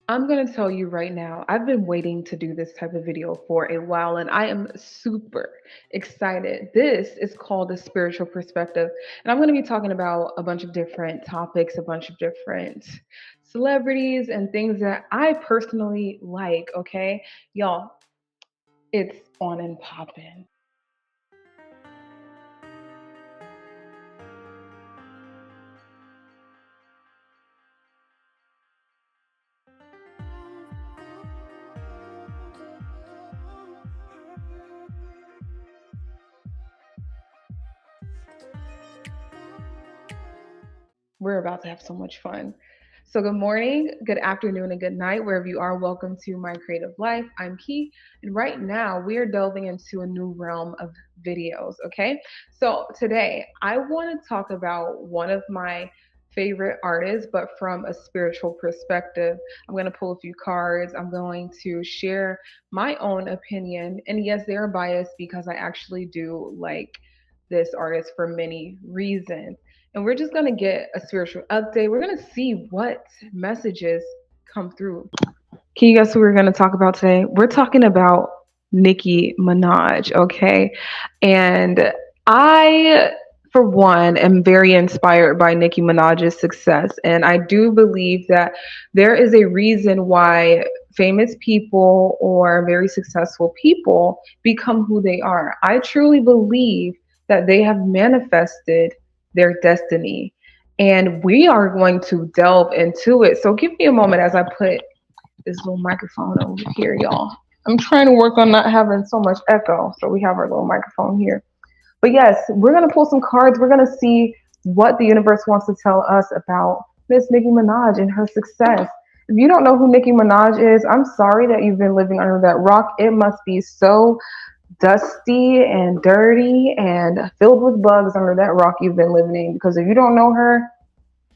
I'm going to tell you right now, I've been waiting to do this type of video for a while and I am super excited. This is called the spiritual perspective. And I'm going to be talking about a bunch of different topics, a bunch of different celebrities and things that I personally like. Okay. Y'all, it's on and popping. We're about to have so much fun. So, good morning, good afternoon, and good night, wherever you are. Welcome to My Creative Life. I'm Key, and right now we are delving into a new realm of videos. Okay, so today I want to talk about one of my favorite artists, but from a spiritual perspective. I'm going to pull a few cards, I'm going to share my own opinion, and yes, they are biased because I actually do like this artist for many reasons. And we're just going to get a spiritual update. We're going to see what messages come through. Can you guess who we're going to talk about today? We're talking about Nicki Minaj, okay? And I, for one, am very inspired by Nicki Minaj's success. And I do believe that there is a reason why famous people or very successful people become who they are. I truly believe that they have manifested their destiny. And we are going to delve into it. So give me a moment as I put this little microphone over here, y'all. I'm trying to work on not having so much echo. So we have our little microphone here. But yes, we're going to pull some cards. We're going to see what the universe wants to tell us about Miss Nicki Minaj and her success. If you don't know who Nicki Minaj is, I'm sorry that you've been living under that rock. It must be so dusty and dirty and filled with bugs under that rock you've been living in. Because if you don't know her,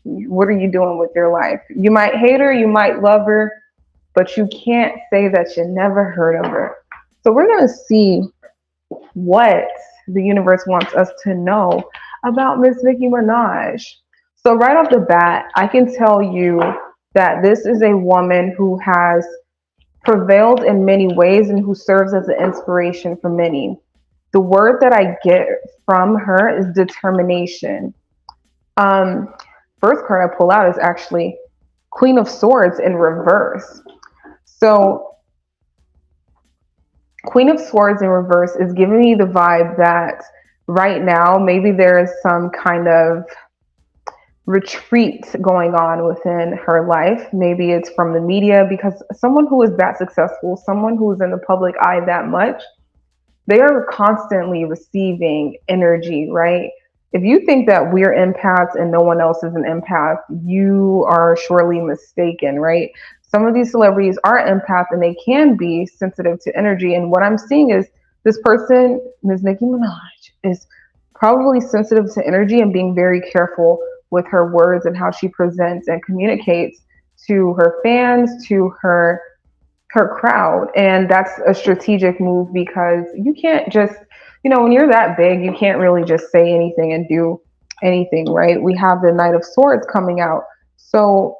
what are you doing with your life? You might hate her, you might love her, but you can't say that you never heard of her. So we're going to see what the universe wants us to know about Miss Nicki Minaj. So right off the bat, I can tell you that this is a woman who has prevailed in many ways and who serves as an inspiration for many. The word that I get from her is determination. Um, First card I pull out is actually Queen of Swords in reverse. So Queen of Swords in reverse is giving me the vibe that right now maybe there is some kind of retreat going on within her life. Maybe it's from the media because someone who is that successful, someone who is in the public eye that much, they are constantly receiving energy, right? If you think that we're empaths and no one else is an empath, you are surely mistaken, right? Some of these celebrities are empaths and they can be sensitive to energy. And what I'm seeing is this person, Ms. Nicki Minaj, is probably sensitive to energy and being very careful with her words and how she presents and communicates to her fans, to her crowd. And that's a strategic move because you can't just, when you're that big, you can't really just say anything and do anything, right? We have the Knight of Swords coming out. So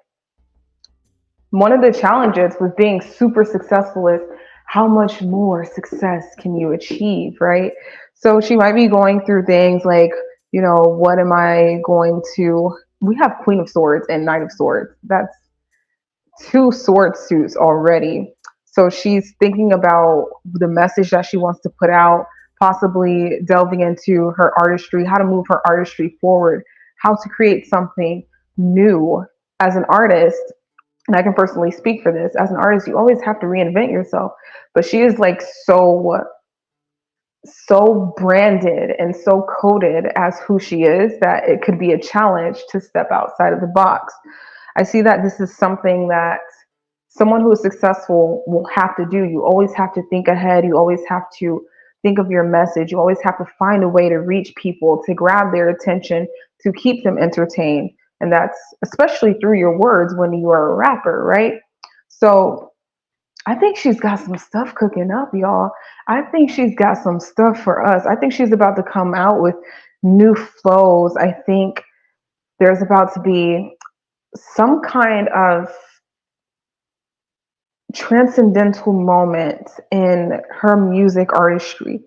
one of the challenges with being super successful is how much more success can you achieve, right? So she might be going through things like, what am I going to? We have Queen of Swords and Knight of Swords. That's two sword suits already. So she's thinking about the message that she wants to put out, possibly delving into her artistry, how to move her artistry forward, how to create something new as an artist. And I can personally speak for this. As an artist, you always have to reinvent yourself. But she is like so branded and so coded as who she is that it could be a challenge to step outside of the box. I see that this is something that someone who is successful will have to do. You always have to think ahead. You always have to think of your message. You always have to find a way to reach people, to grab their attention, to keep them entertained. And that's especially through your words when you are a rapper, right? So I think she's got some stuff cooking up, y'all. I think she's got some stuff for us. I think she's about to come out with new flows. I think there's about to be some kind of transcendental moment in her music artistry.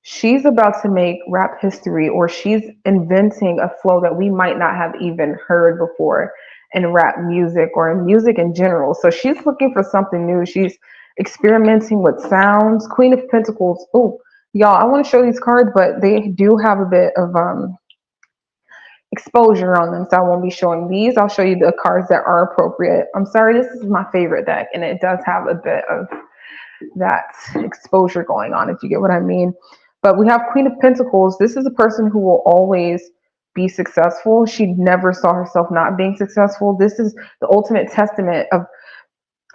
She's about to make rap history, or she's inventing a flow that we might not have even heard before in rap music or in music in general. So she's looking for something new. She's experimenting with sounds. Queen of Pentacles. Oh, y'all, I want to show these cards, but they do have a bit of exposure on them, so I won't be showing these. I'll show you the cards that are appropriate. I'm sorry, this is my favorite deck, and it does have a bit of that exposure going on, if you get what I mean. But we have Queen of Pentacles. This is a person who will always be successful. She never saw herself not being successful. This is the ultimate testament of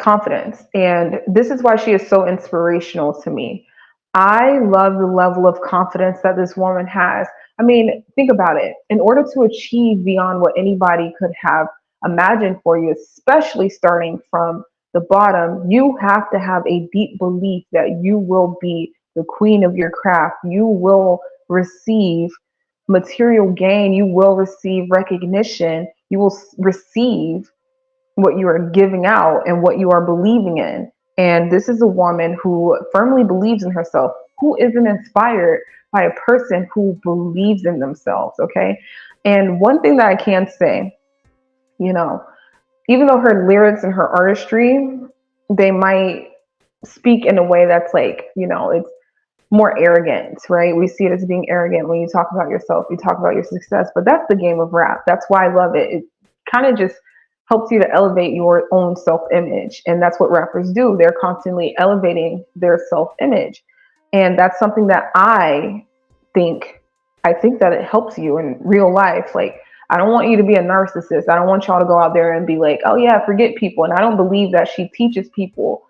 confidence. And this is why she is so inspirational to me. I love the level of confidence that this woman has. I mean, think about it. In order to achieve beyond what anybody could have imagined for you, especially starting from the bottom, you have to have a deep belief that you will be the queen of your craft. You will receive material gain. You will receive recognition. You will receive what you are giving out and what you are believing in. And this is a woman who firmly believes in herself, who isn't inspired by a person who believes in themselves. Okay. And one thing that I can say, you know, even though her lyrics and her artistry, they might speak in a way that's like, it's more arrogant, right? We see it as being arrogant when you talk about yourself, you talk about your success, but that's the game of rap. That's why I love it. It kind of just helps you to elevate your own self-image. And that's what rappers do. They're constantly elevating their self-image. And that's something that I think that it helps you in real life. Like, I don't want you to be a narcissist. I don't want y'all to go out there and be like, oh yeah, forget people. And I don't believe that she teaches people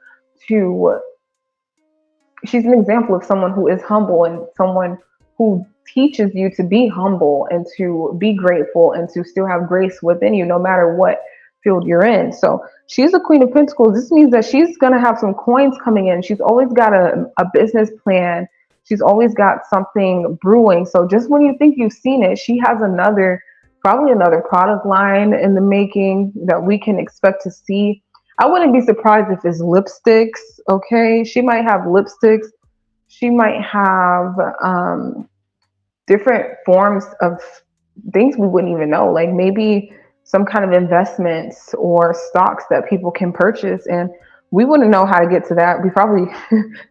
to, she's an example of someone who is humble and someone who teaches you to be humble and to be grateful and to still have grace within you no matter what field you're in. So she's a Queen of Pentacles. This means that she's going to have some coins coming in. She's always got a business plan. She's always got something brewing. So just when you think you've seen it, she has probably another product line in the making that we can expect to see. I wouldn't be surprised if it's lipsticks. Okay. She might have lipsticks. She might have different forms of things we wouldn't even know, like maybe some kind of investments or stocks that people can purchase. And we wouldn't know how to get to that. We probably,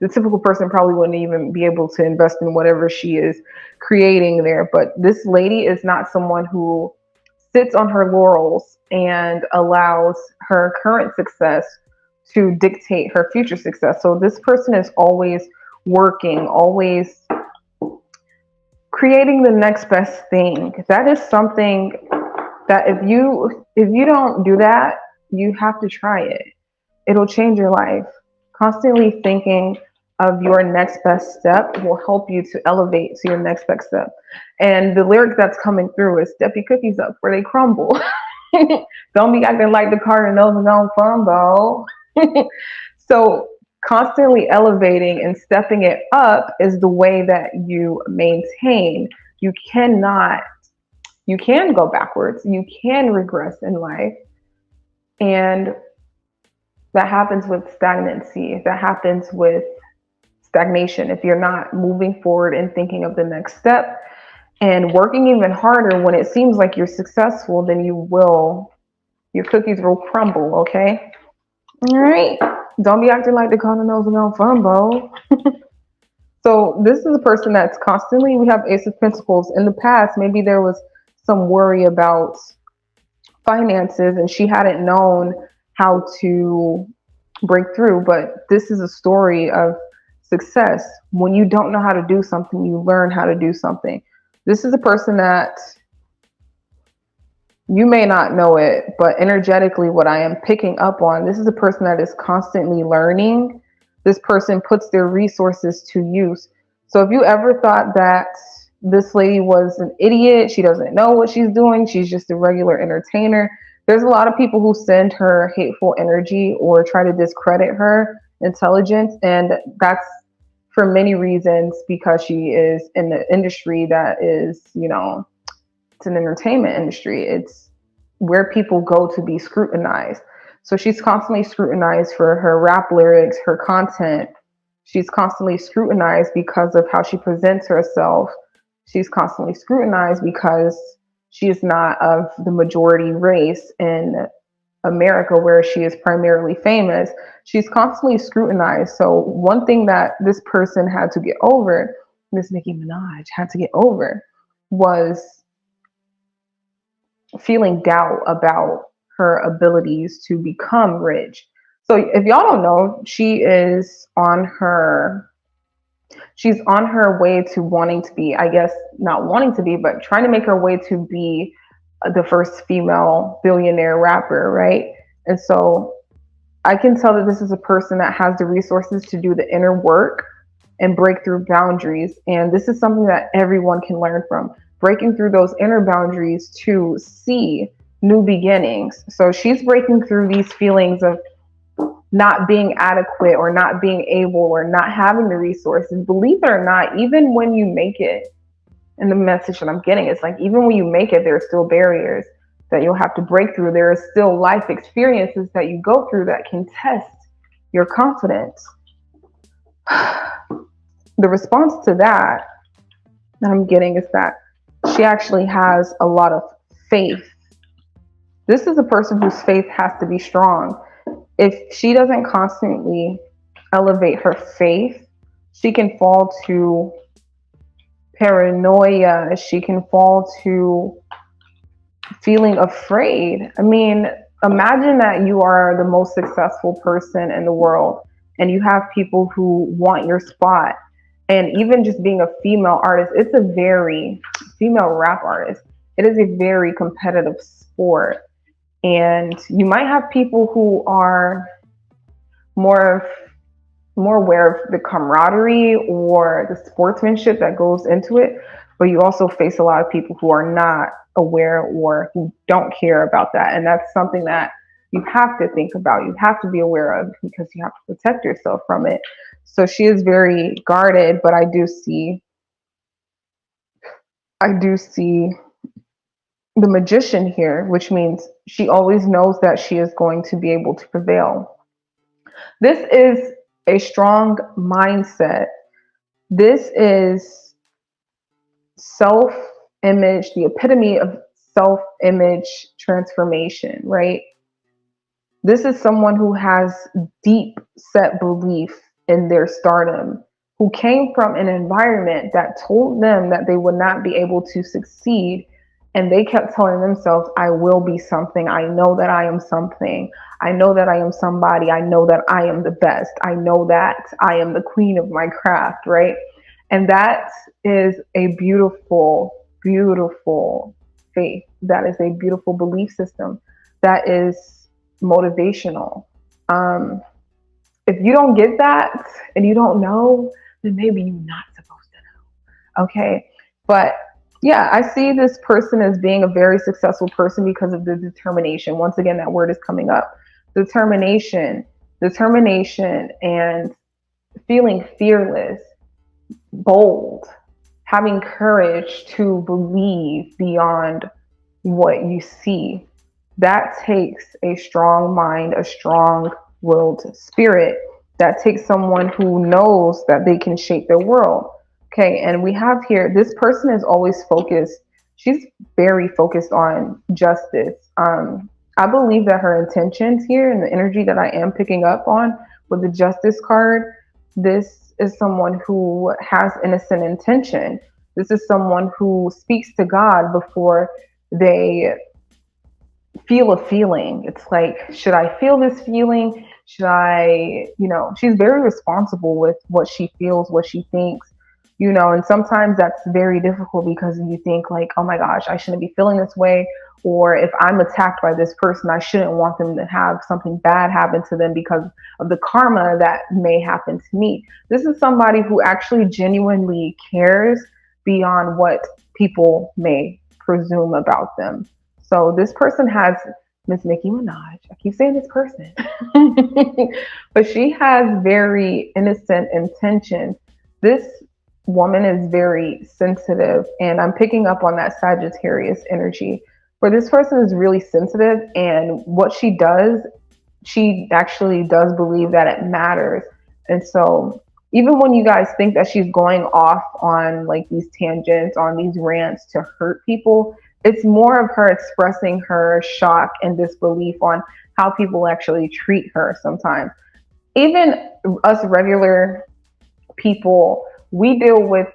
the typical person probably wouldn't even be able to invest in whatever she is creating there. But this lady is not someone who sits on her laurels and allows her current success to dictate her future success. So this person is always working, always creating the next best thing. That is something that if you don't do that, you have to try it. It'll change your life. Constantly thinking of your next best step will help you to elevate to your next best step. And the lyric that's coming through is step your cookies up where they crumble. Don't be acting like the Cardinals don't fumble. So constantly elevating and stepping it up is the way that you maintain. You can go backwards. You can regress in life. And that happens with stagnancy. That happens with stagnation. If you're not moving forward and thinking of the next step and working even harder when it seems like you're successful, then your cookies will crumble, okay? All right. Don't be acting like the Cardinals are gonna fumble. So this is a person that's constantly, we have Ace of Pentacles. In the past, maybe there was some worry about finances and she hadn't known how to break through. But this is a story of success. When you don't know how to do something, you learn how to do something. This is a person that you may not know it, but energetically, what I am picking up on, this is a person that is constantly learning. This person puts their resources to use. So if you ever thought that this lady was an idiot, she doesn't know what she's doing, she's just a regular entertainer, there's a lot of people who send her hateful energy or try to discredit her intelligence. And that's for many reasons, because she is in the industry that is, it's an entertainment industry. It's where people go to be scrutinized. So she's constantly scrutinized for her rap lyrics, her content. She's constantly scrutinized because of how she presents herself. She's constantly scrutinized because she is not of the majority race in America, where she is primarily famous. She's constantly scrutinized. So one thing that this person had to get over, Miss Nicki Minaj had to get over, was feeling doubt about her abilities to become rich. So if y'all don't know, she's on her way to wanting to be, I guess not wanting to be, but trying to make her way to be the first female billionaire rapper, right? And so I can tell that this is a person that has the resources to do the inner work and break through boundaries. And this is something that everyone can learn from, breaking through those inner boundaries to see new beginnings. So she's breaking through these feelings of not being adequate or not being able or not having the resources. Believe it or not, even when you make it, and the message that I'm getting is like, even when you make it, there are still barriers that you'll have to break through. There are still life experiences that you go through that can test your confidence. The response to that I'm getting is that she actually has a lot of faith. This is a person whose faith has to be strong. If she doesn't constantly elevate her faith, she can fall to paranoia. She can fall to feeling afraid. I mean, imagine that you are the most successful person in the world and you have people who want your spot. And even just being a female artist, female rap artist, it is a very competitive sport. And you might have people who are more aware of the camaraderie or the sportsmanship that goes into it, but you also face a lot of people who are not aware or who don't care about that. And that's something that you have to think about. You have to be aware of because you have to protect yourself from it. So she is very guarded, but I do see the magician here, which means she always knows that she is going to be able to prevail. This is a strong mindset. This is self-image, the epitome of self-image transformation, right? This is someone who has deep set belief in their stardom, who came from an environment that told them that they would not be able to succeed. And they kept telling themselves, I will be something. I know that I am something. I know that I am somebody. I know that I am the best. I know that I am the queen of my craft, right? And that is a beautiful, beautiful faith. That is a beautiful belief system. That is motivational. If you don't get that and you don't know, then maybe you're not supposed to know. Okay. But yeah, I see this person as being a very successful person because of the determination. Once again, that word is coming up. Determination, and feeling fearless, bold, having courage to believe beyond what you see. That takes a strong mind, a strong-willed spirit. That takes someone who knows that they can shape their world. Okay, and we have here, this person is always focused. She's very focused on justice. I believe that her intentions here and the energy that I am picking up on with the justice card, this is someone who has innocent intention. This is someone who speaks to God before they feel a feeling. It's like, should I feel this feeling? Should I, she's very responsible with what she feels, what she thinks, and sometimes that's very difficult because you think like, oh my gosh, I shouldn't be feeling this way. Or if I'm attacked by this person, I shouldn't want them to have something bad happen to them because of the karma that may happen to me. This is somebody who actually genuinely cares beyond what people may presume about them. So this person has Miss Nicki Minaj. I keep saying this person, but she has very innocent intentions. This woman is very sensitive, and I'm picking up on that Sagittarius energy where this person is really sensitive, and what she does she actually does believe that it matters. And so even when you guys think that she's going off on like these tangents, on these rants to hurt people, it's more of her expressing her shock and disbelief on how people actually treat her sometimes. Even us regular people, we deal with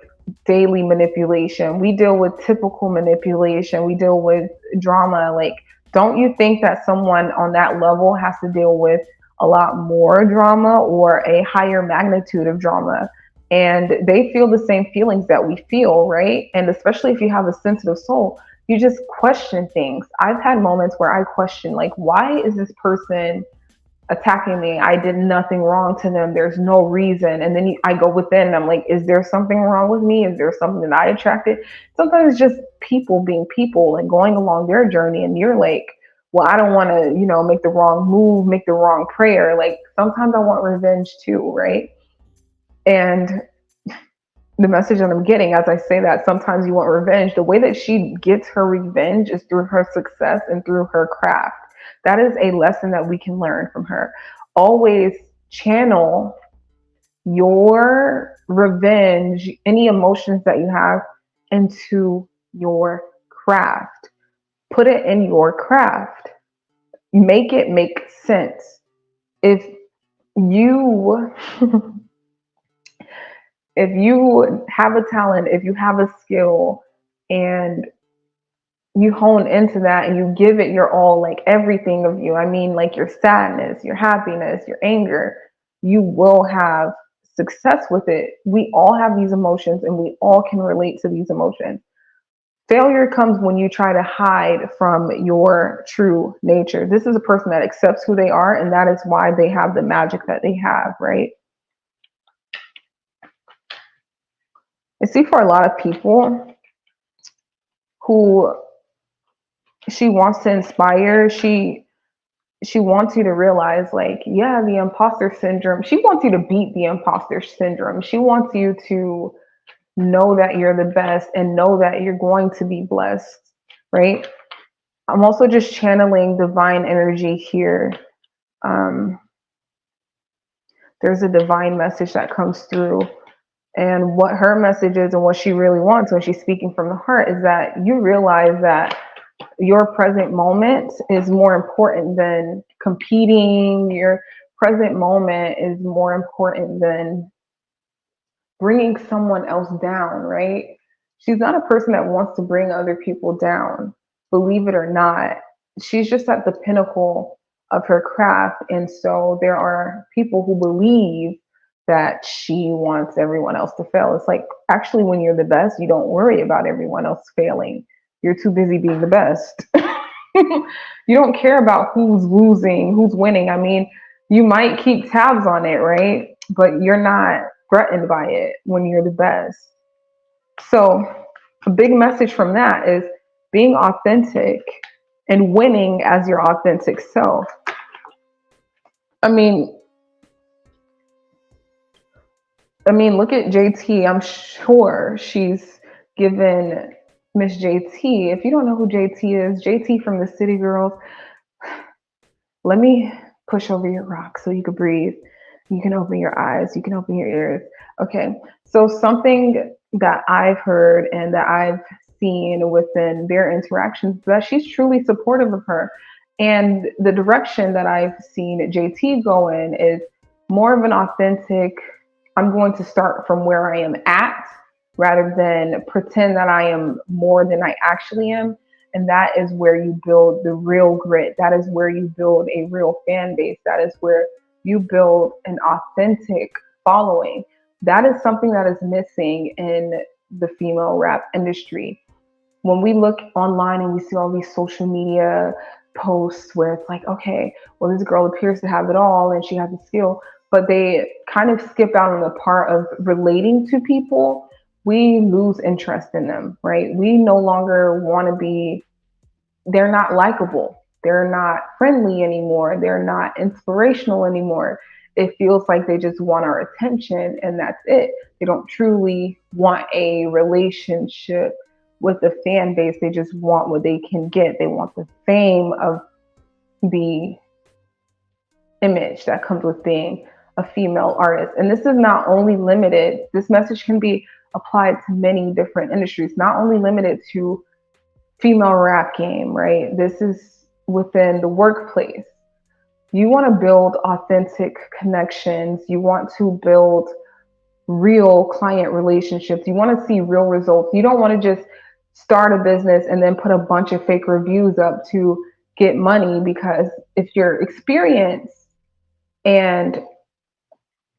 daily manipulation. We deal with typical manipulation. We deal with drama. Like, don't you think that someone on that level has to deal with a lot more drama or a higher magnitude of drama? And they feel the same feelings that we feel, right? And especially if you have a sensitive soul, you just question things. I've had moments where I question, like, why is this person attacking me? I did nothing wrong to them. There's no reason. And then I go within and I'm like, is there something wrong with me? Is there something that I attracted? Sometimes it's just people being people and going along their journey. And you're like, well, I don't want to, make the wrong move, make the wrong prayer. Like sometimes I want revenge too, right? And the message that I'm getting as I say that, sometimes you want revenge. The way that she gets her revenge is through her success and through her craft. That is a lesson that we can learn from her. Always channel your revenge, any emotions that you have, into your craft. Put it in your craft. Make it make sense. If you if you have a talent, if you have a skill, and you hone into that and you give it your all, like everything of you, I mean, like your sadness, your happiness, your anger, you will have success with it. We all have these emotions and we all can relate to these emotions. Failure comes when you try to hide from your true nature. This is a person that accepts who they are, and that is why they have the magic that they have, right? I see for a lot of people who she wants to inspire, she wants you to realize, like, yeah, the imposter syndrome. She wants you to beat the imposter syndrome. She wants you to know that you're the best and know that you're going to be blessed, right? I'm also just channeling divine energy here. Um, there's a divine message that comes through. And what her message is and what she really wants when she's speaking from the heart is that you realize that your present moment is more important than competing. Your present moment is more important than bringing someone else down, right? She's not a person that wants to bring other people down, believe it or not. She's just at the pinnacle of her craft. And so there are people who believe that she wants everyone else to fail. It's like, actually, when you're the best, you don't worry about everyone else failing. You're too busy being the best. You don't care about who's losing, who's winning. I mean, you might keep tabs on it, right? But you're not threatened by it when you're the best. So, a big message from that is being authentic and winning as your authentic self. I mean, look at JT. I'm sure she's given Miss JT. If you don't know who JT is, JT from the City Girls. Let me push over your rock so you can breathe. You can open your eyes. You can open your ears. Okay. So something that I've heard and that I've seen within their interactions is that she's truly supportive of her. And the direction that I've seen JT go in is more of an authentic, I'm going to start from where I am at rather than pretend that I am more than I actually am. And that is where you build the real grit. That is where you build a real fan base. That is where you build an authentic following. That is something that is missing in the female rap industry. When we look online and we see all these social media posts where it's like, okay, well, this girl appears to have it all and she has a skill, but they kind of skip out on the part of relating to people. We lose interest in them, right? We no longer want to be, they're not likable. They're not friendly anymore. They're not inspirational anymore. It feels like they just want our attention and that's it. They don't truly want a relationship with the fan base. They just want what they can get. They want the fame of the image that comes with being a female artist. And this is not only limited, this message can be applied to many different industries, not only limited to female rap game, right? This is within the workplace. You want to build authentic connections. You want to build real client relationships. You want to see real results. You don't want to just start a business and then put a bunch of fake reviews up to get money, because if your experience and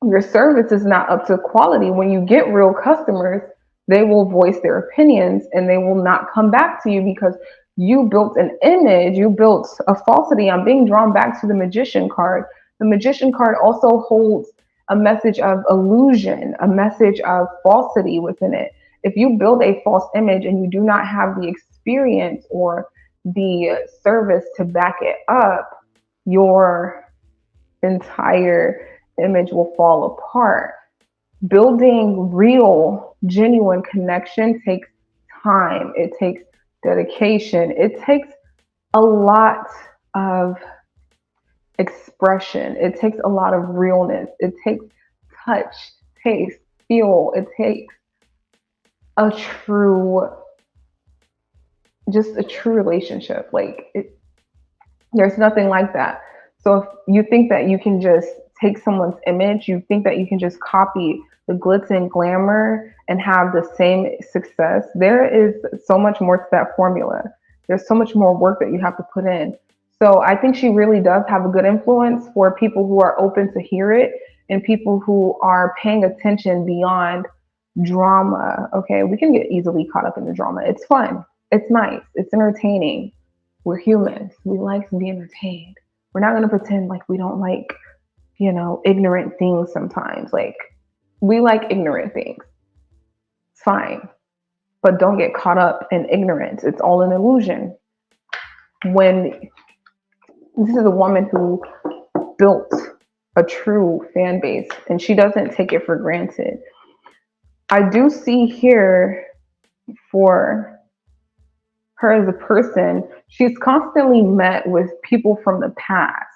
your service is not up to quality, when you get real customers, they will voice their opinions and they will not come back to you because you built an image, you built a falsity. I'm being drawn back to the magician card. The magician card also holds a message of illusion, a message of falsity within it. If you build a false image and you do not have the experience or the service to back it up, your entire image will fall apart. Building real, genuine connection takes time. It takes dedication. It takes a lot of expression. It takes a lot of realness. It takes touch, taste, feel. It takes a true, just a true relationship. There's nothing like that. So if you think that you can just take someone's image, you think that you can just copy the glitz and glamour and have the same success, there is so much more to that formula. There's so much more work that you have to put in. So I think she really does have a good influence for people who are open to hear it and people who are paying attention beyond drama. Okay, we can get easily caught up in the drama. It's fun. It's nice. It's entertaining. We're humans. We like to be entertained. We're not going to pretend like we don't like, ignorant things sometimes. Like, we like ignorant things. It's fine. But don't get caught up in ignorance. It's all an illusion. When this is a woman who built a true fan base and she doesn't take it for granted. I do see here for her as a person, she's constantly met with people from the past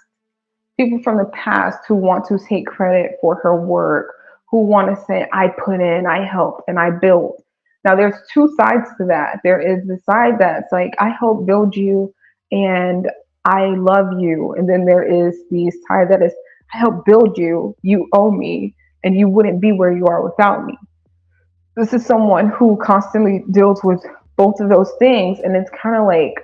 who want to take credit for her work, who want to say, I put in, I helped, and I built. Now, there's two sides to that. There is the side that's like, I helped build you and I love you. And then there is the side that is, I helped build you, you owe me, and you wouldn't be where you are without me. This is someone who constantly deals with both of those things, and it's kind of like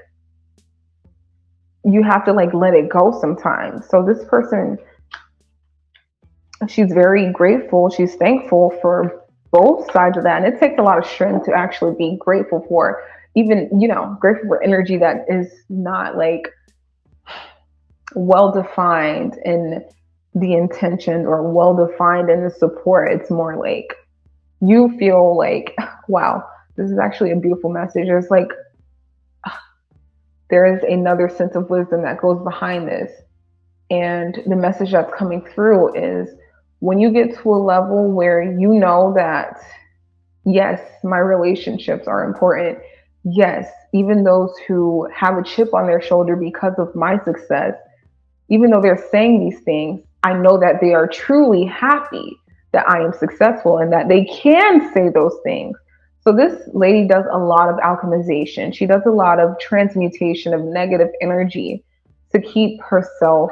you have to let it go sometimes. So this person, she's very grateful, she's thankful for both sides of that, and it takes a lot of strength to actually be grateful for, even grateful for energy that is not well defined in the intention or well defined in the support. It's more like you feel like, wow, this is actually a beautiful message. There is another sense of wisdom that goes behind this. And the message that's coming through is when you get to a level where you know that, yes, my relationships are important. Yes, even those who have a chip on their shoulder because of my success, even though they're saying these things, I know that they are truly happy that I am successful and that they can say those things. So this lady does a lot of alchemization. She does a lot of transmutation of negative energy to keep herself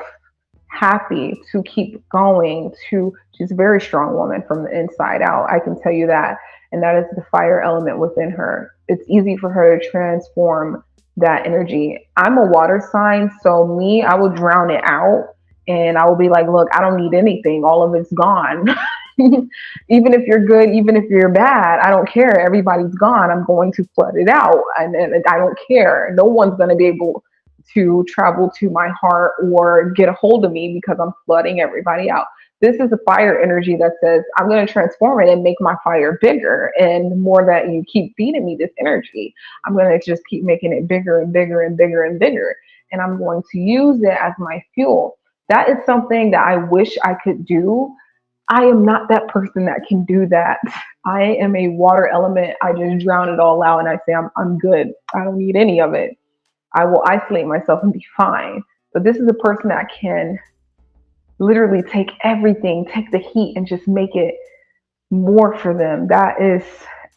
happy, to keep going. She's a very strong woman from the inside out. I can tell you that. And that is the fire element within her. It's easy for her to transform that energy. I'm a water sign, so I will drown it out and I will be like, look, I don't need anything. All of it's gone. Even if you're good, even if you're bad, I don't care. Everybody's gone. I'm going to flood it out. And I don't care. No one's going to be able to travel to my heart or get a hold of me because I'm flooding everybody out. This is a fire energy that says, I'm going to transform it and make my fire bigger. And the more that you keep feeding me this energy, I'm going to just keep making it bigger and bigger and bigger and bigger. And I'm going to use it as my fuel. That is something that I wish I could do. I am not that person that can do that. I am a water element. I just drown it all out and I say, I'm good. I don't need any of it. I will isolate myself and be fine. But this is a person that can literally take everything, take the heat, and just make it more for them. That is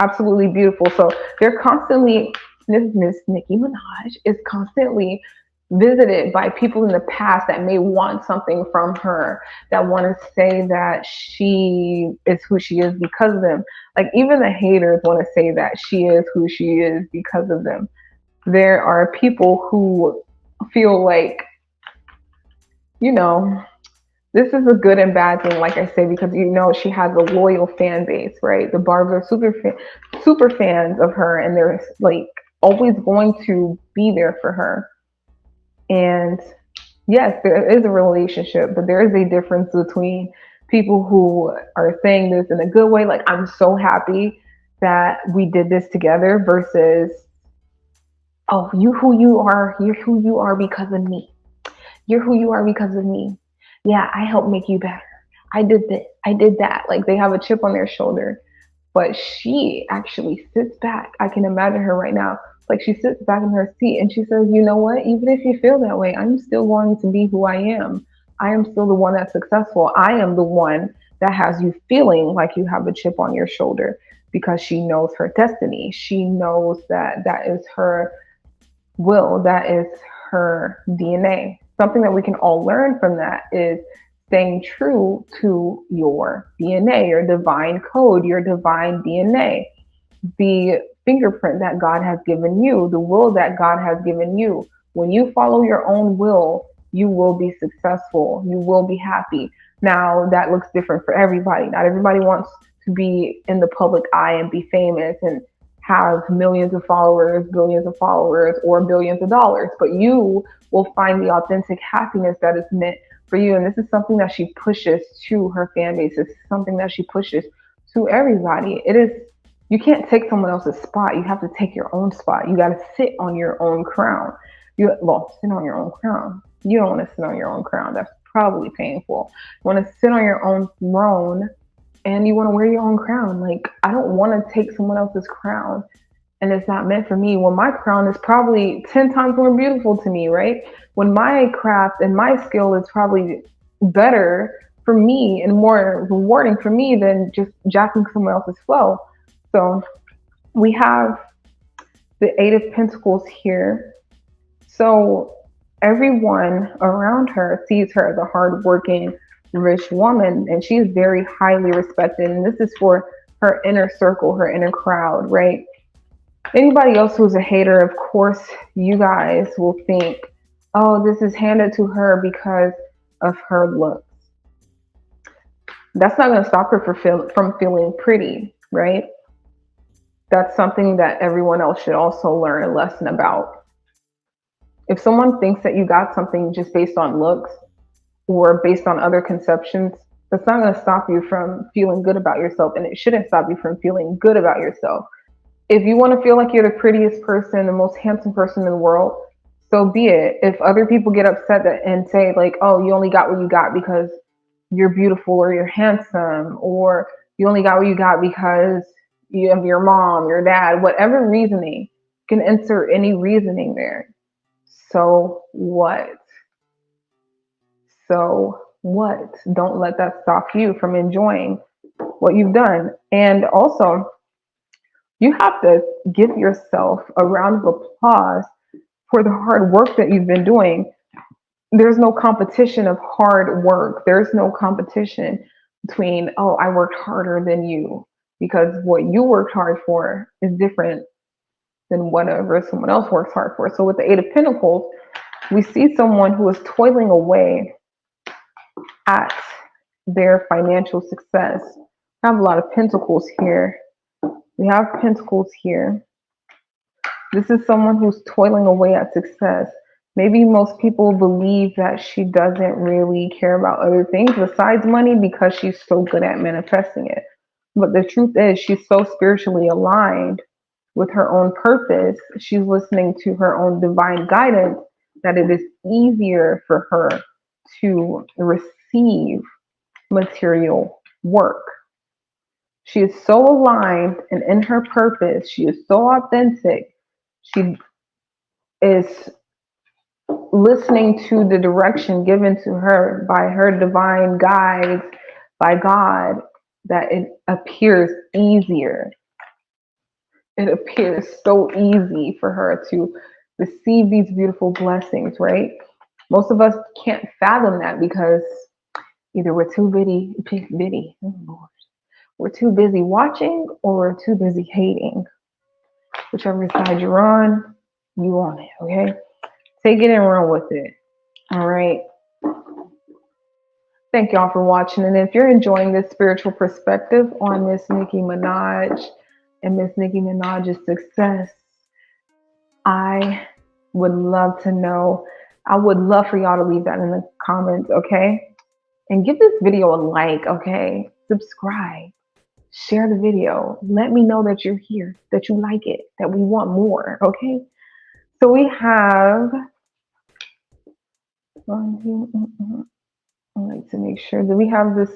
absolutely beautiful. So they're constantly, Miss Nicki Minaj is constantly visited by people in the past that may want something from her, that want to say that she is who she is because of them. Like even the haters want to say that she is who she is because of them. There are people who feel like, you know, this is a good and bad thing, like I say, because she has a loyal fan base, right? The Barbs are super fans of her, and they're like always going to be there for her. And yes, there is a relationship, but there is a difference between people who are saying this in a good way, like I'm so happy that we did this together, versus, oh, you're who you are because of me. You're who you are because of me. Yeah, I helped make you better. I did this. I did that. Like they have a chip on their shoulder. But she actually sits back. I can imagine her right now. Like she sits back in her seat and she says, you know what? Even if you feel that way, I'm still going to be who I am. I am still the one that's successful. I am the one that has you feeling like you have a chip on your shoulder, because she knows her destiny. She knows that that is her will, that is her DNA. Something that we can all learn from that is staying true to your DNA, your divine code, your divine DNA, the fingerprint that God has given you, the will that God has given you. When you follow your own will, you will be successful. You will be happy. Now, that looks different for everybody. Not everybody wants to be in the public eye and be famous and have millions of followers, billions of followers, or billions of dollars. But you will find the authentic happiness that is meant for you. And this is something that she pushes to her fan base. It's something that she pushes to everybody. It is, you can't take someone else's spot. You have to take your own spot. You got to sit on your own crown. Sit on your own crown. You don't want to sit on your own crown. That's probably painful. You want to sit on your own throne, and you want to wear your own crown. Like, I don't want to take someone else's crown, and it's not meant for me. When my crown is probably 10 times more beautiful to me, right? When my craft and my skill is probably better for me and more rewarding for me than just jacking someone else's flow. So we have the Eight of Pentacles here. So everyone around her sees her as a hardworking, rich woman, and she is very highly respected. And this is for her inner circle, her inner crowd, right? Anybody else who's a hater, of course, you guys will think, oh, this is handed to her because of her looks. That's not going to stop her from feeling pretty, right? That's something that everyone else should also learn a lesson about. If someone thinks that you got something just based on looks or based on other conceptions, that's not going to stop you from feeling good about yourself, and it shouldn't stop you from feeling good about yourself. If you want to feel like you're the prettiest person, the most handsome person in the world, so be it. If other people get upset and say like, oh, you only got what you got because you're beautiful or you're handsome, or you only got what you got because you have your mom, your dad, whatever reasoning, you can insert any reasoning there. So what? So what? Don't let that stop you from enjoying what you've done. And also, you have to give yourself a round of applause for the hard work that you've been doing. There's no competition of hard work. There's no competition between, oh, I worked harder than you, because what you worked hard for is different than whatever someone else works hard for. So with the Eight of Pentacles, we see someone who is toiling away at their financial success. I have a lot of pentacles here. We have pentacles here. This is someone who's toiling away at success. Maybe most people believe that she doesn't really care about other things besides money because she's so good at manifesting it. But the truth is, she's so spiritually aligned with her own purpose. She's listening to her own divine guidance, that it is easier for her to receive material work. She is so aligned and in her purpose. She is so authentic. She is listening to the direction given to her by her divine guides, by God, that it appears easier. It appears so easy for her to receive these beautiful blessings, right? Most of us can't fathom that because either we're too oh Lord, we're too busy watching or we're too busy hating. Whichever side you're on, you on it, okay? Take it and run with it. All right. Thank y'all for watching. And if you're enjoying this spiritual perspective on Miss Nicki Minaj and Miss Nicki Minaj's success, I would love to know. I would love for y'all to leave that in the comments, okay? And give this video a like, okay? Subscribe, share the video. Let me know that you're here, that you like it, that we want more, okay? So we have I like to make sure that we have the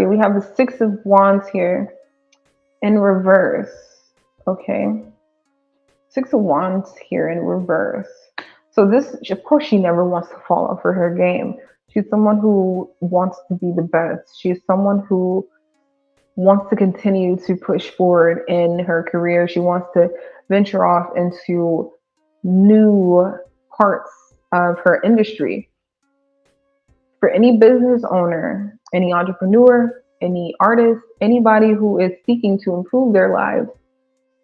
we have the Six of Wands here in reverse, okay? Six of Wands here in reverse. So this, of course, she never wants to fall off for her game. She's someone who wants to be the best. She's someone who wants to continue to push forward in her career. She wants to venture off into new parts of her industry. For any business owner, any entrepreneur, any artist, anybody who is seeking to improve their lives,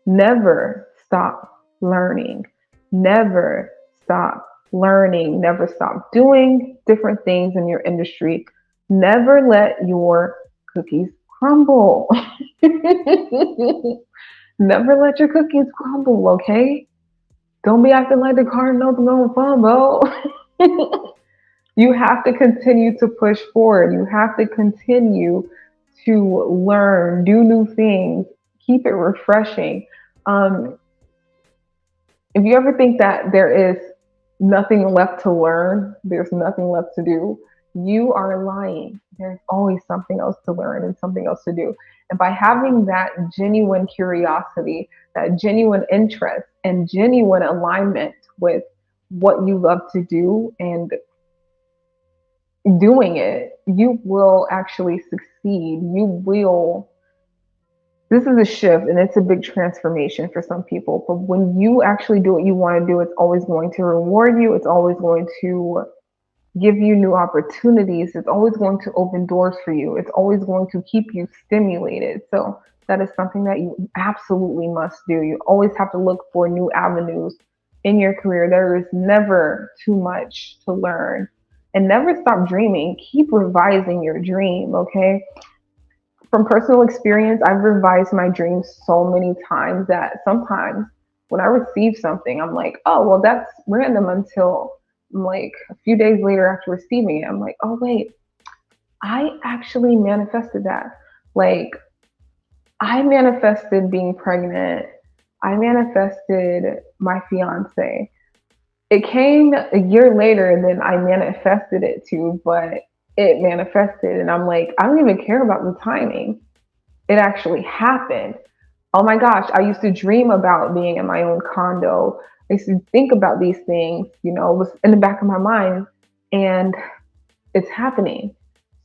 never stop learning. Never stop learning. Never stop doing different things in your industry. Never let your cookies crumble. Never let your cookies crumble, okay? Don't be acting like the Cardinals gonna fumble. You have to continue to push forward. You have to continue to learn, do new things, keep it refreshing. If you ever think that there is nothing left to learn, there's nothing left to do, you are lying. There's always something else to learn and something else to do. And by having that genuine curiosity, that genuine interest, and genuine alignment with what you love to do and doing it, you will actually succeed. This is a shift and it's a big transformation for some people. But when you actually do what you want to do, it's always going to reward you. It's always going to give you new opportunities. It's always going to open doors for you. It's always going to keep you stimulated. So that is something that you absolutely must do. You always have to look for new avenues in your career. There is never too much to learn. And never stop dreaming. Keep revising your dream, okay? From personal experience, I've revised my dreams so many times that sometimes when I receive something, I'm like, oh, well, that's random, until like a few days later after receiving it, I'm like, oh, wait, I actually manifested that. Like, I manifested being pregnant. I manifested my fiance. It came a year later than I manifested it to, but it manifested. And I'm like, I don't even care about the timing. It actually happened. Oh my gosh, I used to dream about being in my own condo. I used to think about these things, it was in the back of my mind, and it's happening.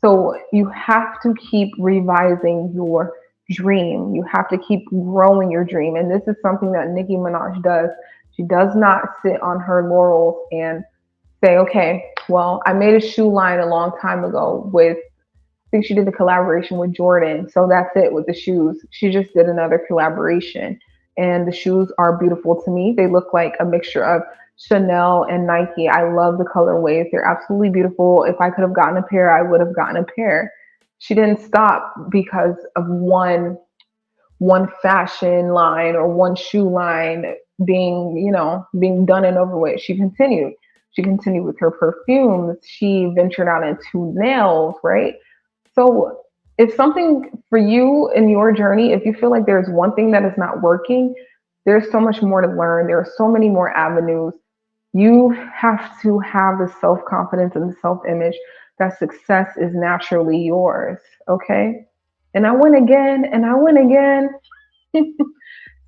So you have to keep revising your dream. You have to keep growing your dream. And this is something that Nicki Minaj does. She does not sit on her laurels and say, okay, well, I made a shoe line a long time ago with, I think she did a collaboration with Jordan. So that's it with the shoes. She just did another collaboration. And the shoes are beautiful to me. They look like a mixture of Chanel and Nike. I love the colorways. They're absolutely beautiful. If I could have gotten a pair, I would have gotten a pair. She didn't stop because of one fashion line or one shoe line being done and over with. She continued with her perfumes. She ventured out into nails, right? So if something for you in your journey, if you feel like there's one thing that is not working, there's so much more to learn. There are so many more avenues. You have to have the self-confidence and the self-image that success is naturally yours, okay? And I win again, and I win again.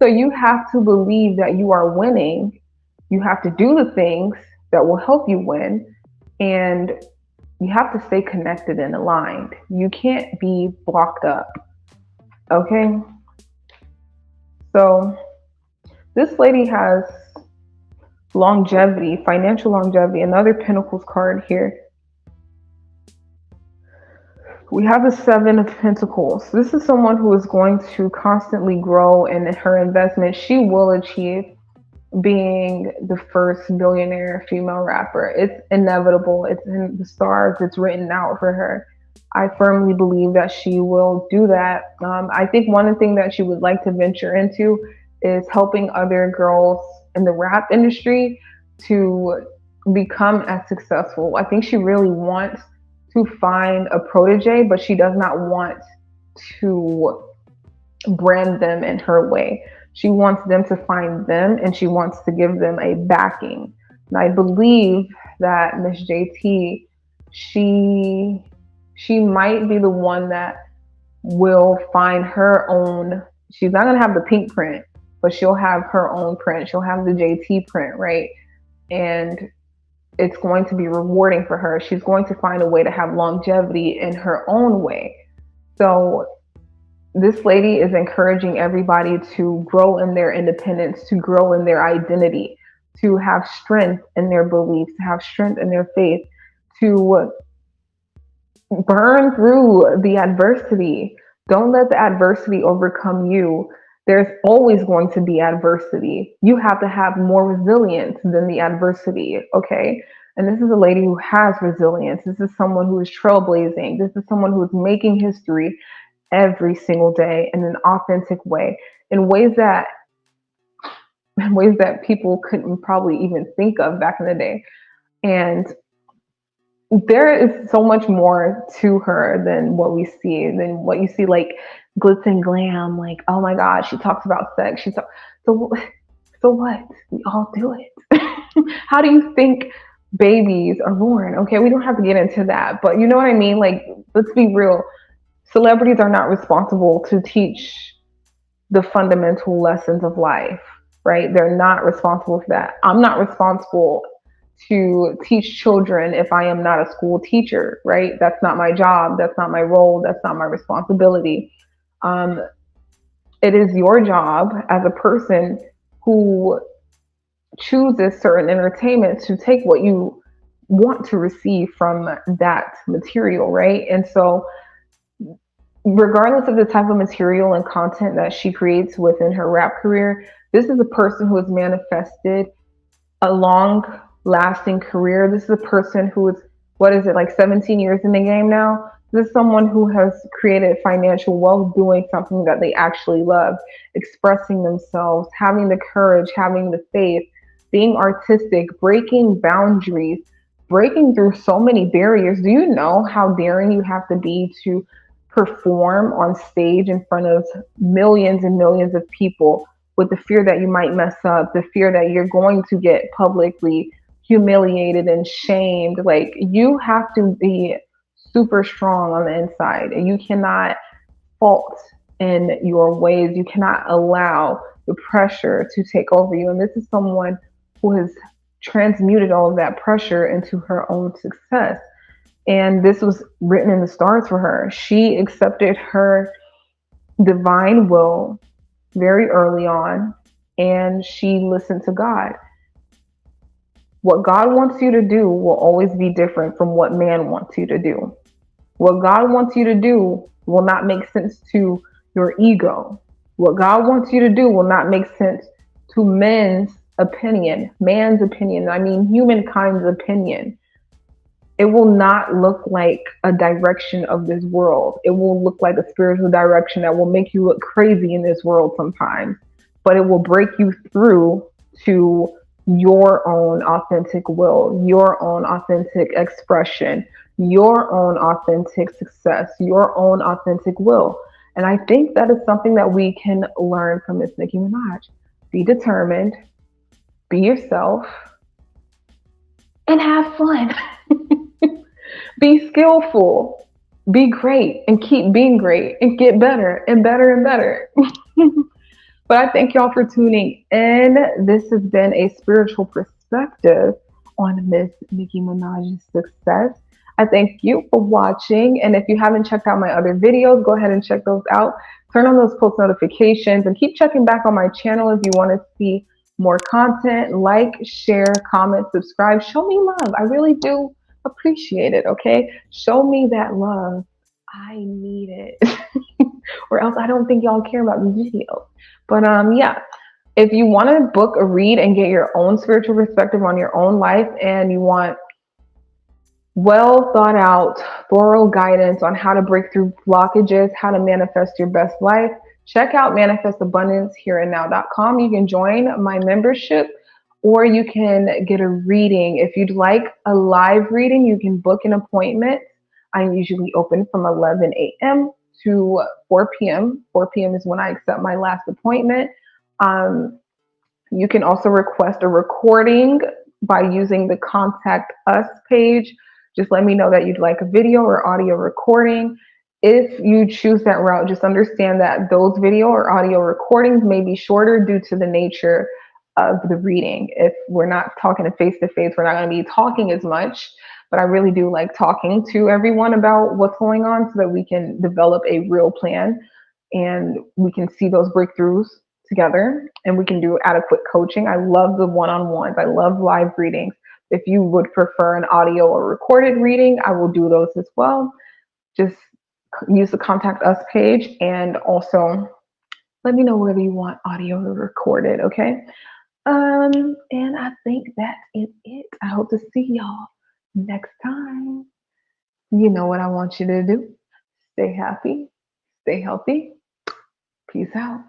So you have to believe that you are winning You have to do the things that will help you win, and you have to stay connected and aligned. You can't be blocked up. Okay? So, this lady has longevity, financial longevity. Another Pentacles card here. We have the Seven of Pentacles. This is someone who is going to constantly grow in her investment. She will achieve being the first billionaire female rapper. It's inevitable. It's in the stars. It's written out for her. I firmly believe that she will do that. I think one thing that she would like to venture into is helping other girls in the rap industry to become as successful. I think she really wants to find a protege, but she does not want to brand them in her way. She wants them to find them, and she wants to give them a backing. And I believe that Miss JT, she she might be the one that will find her own. She's not gonna have the pink print, but she'll have her own print. She'll have the JT print, right? And it's going to be rewarding for her. She's going to find a way to have longevity in her own way. So this lady is encouraging everybody to grow in their independence, to grow in their identity, to have strength in their beliefs, to have strength in their faith, to burn through the adversity. Don't let the adversity overcome you. There's always going to be adversity. You have to have more resilience than the adversity, okay? And this is a lady who has resilience. This is someone who is trailblazing. This is someone who is making history every single day in an authentic way, in ways that people couldn't probably even think of back in the day. And there is so much more to her than what we see, than what you see, like glitz and glam. Like, oh my God, she talks about sex. So, so what? We all do it. How do you think babies are born? Okay, we don't have to get into that, but you know what I mean? Like, let's be real. Celebrities are not responsible to teach the fundamental lessons of life, right? They're not responsible for that. I'm not responsible to teach children if I am not a school teacher, right? That's not my job. That's not my role. That's not my responsibility. Um, it is your job as a person who chooses certain entertainment to take what you want to receive from that material, right? And so regardless of the type of material and content that she creates within her rap career, this is a person who has manifested a long lasting career. This is a person who is, what is it, like 17 years in the game now? This is someone who has created financial wealth doing something that they actually love, expressing themselves, having the courage, having the faith, being artistic, breaking boundaries, breaking through so many barriers. Do you know how daring you have to be to perform on stage in front of millions and millions of people with the fear that you might mess up, the fear that you're going to get publicly humiliated and shamed? Like, you have to be super strong on the inside, and you cannot fault in your ways. You cannot allow the pressure to take over you. And this is someone who has transmuted all of that pressure into her own success. And this was written in the stars for her. She accepted her divine will very early on, and she listened to God. What God wants you to do will always be different from what man wants you to do. What God wants you to do will not make sense to your ego. What God wants you to do will not make sense to man's opinion, I mean humankind's opinion. It will not look like a direction of this world. It will look like a spiritual direction that will make you look crazy in this world sometimes, but it will break you through to your own authentic will, your own authentic expression, your own authentic success, your own authentic will. And I think that is something that we can learn from Miss Nicki Minaj. Be determined, be yourself, and have fun. Be skillful, be great, and keep being great, and get better and better and better. But I thank y'all for tuning in. This has been a spiritual perspective on Miss Nicki Minaj's success. I thank you for watching. And if you haven't checked out my other videos, go ahead and check those out. Turn on those post notifications and keep checking back on my channel if you want to see more content. Like, share, comment, subscribe. Show me love. I really do appreciate it. Okay. Show me that love. I need it. Or else I don't think y'all care about these videos. But yeah, if you want to book a read and get your own spiritual perspective on your own life, and you want well thought out, thorough guidance on how to break through blockages, how to manifest your best life, check out manifestabundancehereandnow.com. You can join my membership, or you can get a reading. If you'd like a live reading, you can book an appointment. I'm usually open from 11 a.m. to 4 p.m. 4 p.m. is when I accept my last appointment. Um, you can also request a recording by using the Contact Us page. Just let me know that you'd like a video or audio recording. If you choose that route, just understand that those video or audio recordings may be shorter due to the nature of the reading. If we're not talking face to face, we're not going to be talking as much. But I really do like talking to everyone about what's going on so that we can develop a real plan and we can see those breakthroughs together and we can do adequate coaching. I love the one-on-ones. I love live readings. If you would prefer an audio or recorded reading, I will do those as well. Just use the Contact Us page, and also let me know whether you want audio or recorded, okay? And I think that is it. I hope to see y'all next time. You know what I want you to do. Stay happy, stay healthy. Peace out.